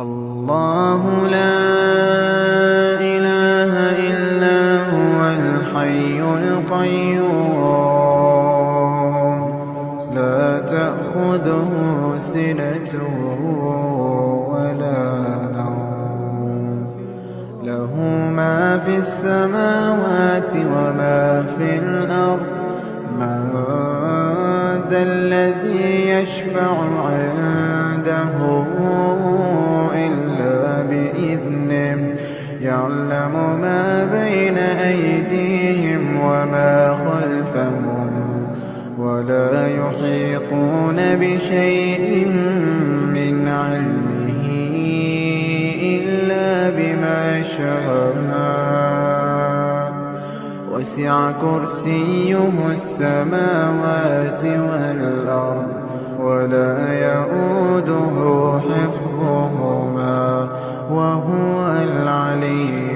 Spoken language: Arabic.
الله لا إله إلا هو الحي القيوم لا تأخذه سنة ولا نوم له ما في السماوات وما في الأرض من ذا الذي يشفع عنده إلا بإذنه يعلم ما بين أيديهم وما خلفهم ولا يحيطون بشيء من علمه إلا بما شاء وسع كرسيه السماوات والأرض ولا يؤوده حفظهما وهو العلي